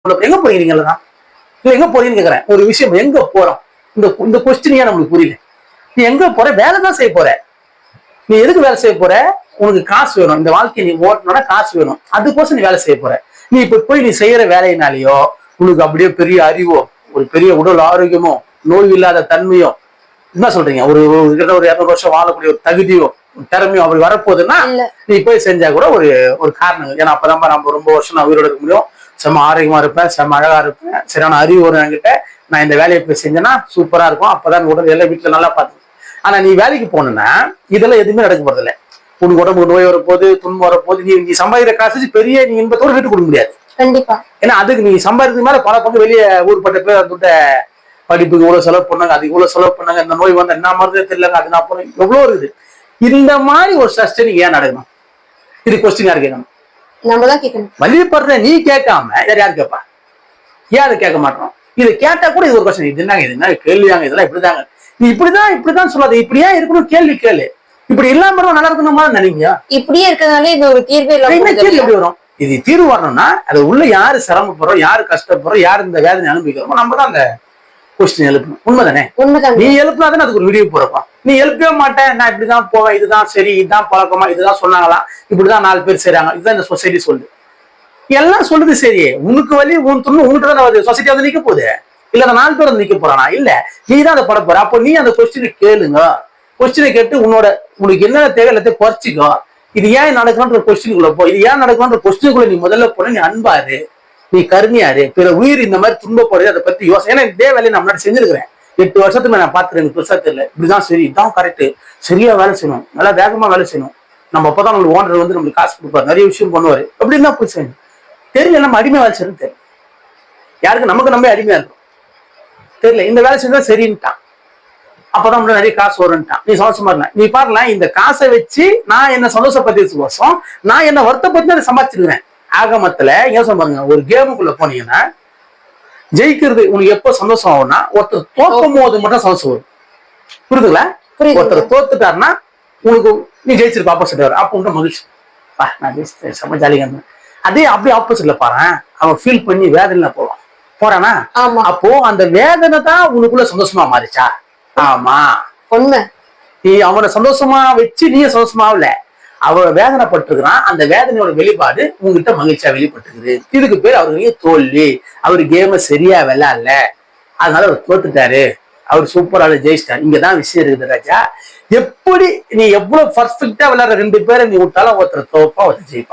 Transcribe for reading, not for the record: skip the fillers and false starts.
எங்க போறீங்களா? இல்ல எங்க போறீங்கன்னு கேக்குறேன். ஒரு விஷயம் எங்க போறோம்? இந்த கொஸ்டின் ஏன் நம்மளுக்கு புரியல? நீ எங்க போற? வேலை தான் செய்ய போற. நீ எதுக்கு வேலை செய்ய போற? உனக்கு காசு வேணும். இந்த வாழ்க்கையை நீ ஓட்டணும்னா காசு வேணும். அதுக்கோசம் நீ வேலை செய்ய போற. நீ இப்ப போய் நீ செய்யற வேலையினாலேயோ உனக்கு அப்படியே பெரிய அறிவோ, ஒரு பெரிய உடல் ஆரோக்கியமோ, நோய் இல்லாத தன்மையோ, என்ன சொல்றீங்க, ஒரு ஒரு 200 வருஷம் வாழக்கூடிய ஒரு தகுதியோ திறமையோ அப்படி வரப்போகுதுன்னா நீ போய் செஞ்சா கூட ஒரு ஒரு காரணம். ஏன்னா அப்பதான் நம்ம ரொம்ப வருஷம் நான் உயிரோட இருக்க முடியும், செம்ம ஆரோக்கியமா இருப்பேன், செம்ம அழகா இருப்பேன், சரியான அறிவு வரும் என்கிட்ட, நான் இந்த வேலையை போய் செஞ்சேன்னா சூப்பரா இருக்கும், அப்பதான் உடல் எல்லாம் வீட்டுல நல்லா பார்த்து. ஆனா நீ வேலைக்கு போகணும்னா இதெல்லாம் எதுவுமே நடக்க போறது இல்லை. உனக்கு உடம்புக்கு நோய் வரப்போகுது, துன்பம் வரப்போகுது, நீ சம்பாதிக்கிற காசு பெரிய நீ இன்பத்தோடு வீட்டு கொடுக்க முடியாது. கண்டிப்பா. ஏன்னா அதுக்கு நீ சம்பாதிக்கிறது மேல பல பக்கம் வெளியே ஊர்பட்ட பேர் அந்த படிப்புக்கு இவ்வளவு செலவு பண்ணாங்க, அது இவ்வளவு செலவு பண்ணாங்க, இந்த நோய் வந்து என்ன மருந்தே தெரியலங்க, அது நான் போறேன், எவ்வளவு இருக்குது. இந்த மாதிரி ஒரு சஸ்டெயின் ஏன் நடக்கணும்? இது கொஸ்டின் யாரு கேட்கணும்? நம்ம தான் கேட்கணும். வழிபடுற நீ கேட்காம வேற யாரு கேட்பா? ஏன் அதை கேட்க மாட்டோம்? இதை கேட்டா கூட இது ஒரு கொஸ்டின். இது என்னங்க, இது என்ன கேள்வியாங்க, இதெல்லாம் இப்படிதாங்க, நீ இப்படிதான் சொல்லாது, இப்படியா இருக்கணும், கேள்வி கேளு. இப்படி இல்லாம நல்லா இருக்கணுமா நினைக்கியா? இப்படியே இருக்கிறதுனால இது ஒரு தீர்வே இல்லாம கேள்வி எப்படி வரும்? இது தீர்வு வரணும்னா அது உள்ள யாரு சிரமப்படுறோம், யாரு கஷ்டப்படுறோம், யாரு இந்த வேதனை அனுபவிக்கிறோமோ நம்ம தான் அந்த கொஸ்டின் எழுப்பணும். உண்மைதானே? நீ எழுப்பினாதானே அதுக்கு ஒரு வீடியோ போறப்பா. நீ எழுப்பவே மாட்டேன், நான் இப்படிதான் போவேன், இதுதான் சரி, இதுதான் பழக்கமா, இதுதான் சொன்னாங்களா, இப்படிதான் 4 பேர் செய்றாங்க, இதுதான் இந்த சொசைட்டி சொல்லுது, எல்லாம் சொல்லுது. சரி, உனக்கு வலி உன் துண்ணு உன்கிட்ட தான் வருது, சொசைட்டி வந்து நிக்க போகுது இல்ல, அந்த 4 பேர் வந்து நிக்க போறானா? இல்ல, நீ தான் அதை பட போற. அப்போ நீ அந்த கொஸ்டினை கேளுங்க. கொஸ்டினை கேட்டு உனக்கு என்ன தேவை எல்லாத்தையும் குறைச்சிக்கோ. இது ஏன் நடக்கணும்ன்ற கொஸ்டினுக்குள்ள போ. இது ஏன் நடக்கணும்ன்ற கொஸ்டினுக்குள்ள நீ முதல்ல போன, நீ அன்பாரு, நீ கருமையாரு, பிற உயிர் இந்த மாதிரி துன்பப்படுறது அதை பத்தி யோசனை. ஏன்னா இதே வேலையை நான் முன்னாடி செஞ்சிருக்கிறேன். 8 வருஷத்துக்கு நான் பார்த்துருக்கேன். எனக்கு பெருசா தெரியல. இப்படிதான் சரி, இதுதான் கரெக்ட், சரியா வேலை செய்யணும், நல்லா வேகமா வேலை செய்யணும், நம்ம அப்பதான் நம்மளுக்கு ஓனர் வந்து நம்மளுக்கு காசு கொடுப்பாரு, நிறைய விஷயம் பண்ணுவாரு, அப்படின்னா போய் செய்யணும். தெரியல, நம்ம அடிமை வேலை செய்யணும் தெரியல. யாருக்கு? நமக்கு நம்ம அடிமையா இருக்கும். தெரியல, இந்த வேலை செஞ்சா சரின்ட்டான், அப்பதான் நிறைய காசு வரும்ட்டான். நீ சந்தோஷமா இருந்த. நீ பாருல, இந்த காசை வச்சு நான் என்ன சந்தோஷப்படுத்திக்கோசம் நான் என்ன வருத்தப்பட்டு அதை சம்பாதிச்சிருக்கிறேன். ஆகமத்துல ஏன் பாருங்க, ஒரு கேமுக்குள்ள போனீங்கன்னா ஜெயிக்கிறது உனக்கு எப்போ சந்தோஷம் ஆகும்னா, ஒருத்தர் தோக்கும் போது மட்டும் சந்தோஷம் வரும். புரியுதுங்களா? ஒருத்தர் தோத்துட்டாருன்னா உனக்கு நீ ஜெயிச்சிருக்க ஆப்போசிட் வரும், அப்போ உங்க மகிழ்ச்சி, நான் ஜெயிச்சிட்டேன், செம்ம ஜாலியா இருந்தேன். அதே அப்படியே ஆப்போசிட்ல பாரு, அவன் ஃபீல் பண்ணி வேதனை போறானா, அப்போ அந்த வேதனை தான் உனக்குள்ள சந்தோஷமா மாறிச்சா? ஆமா, உண்மை. நீ அவனை சந்தோஷமா வச்சு நீ சந்தோஷமா ஆகல, அவ வேதனைப்பட்டிருக்கிறான், அந்த வேதனையோட வெளிப்பாடு உங்ககிட்ட மகிழ்ச்சியா வெளிப்பட்டுருக்குது. இதுக்கு பேர் அவருக்கு தோல்வி. அவரு கேம சரியா விளையாடல, அதனால அவர் தோத்துட்டாரு, அவர் சூப்பரா ஜெயிச்சிட்டாரு. இங்கதான் விஷயம் இருக்குது ராஜா. எப்படி நீ எவ்வளவு பர்ஃபெக்டா விளையாடுற 2 பேரை நீ விட்டாலும் ஒருத்தர் தோப்பா, ஒருத்தர் ஜெயிப்பான்.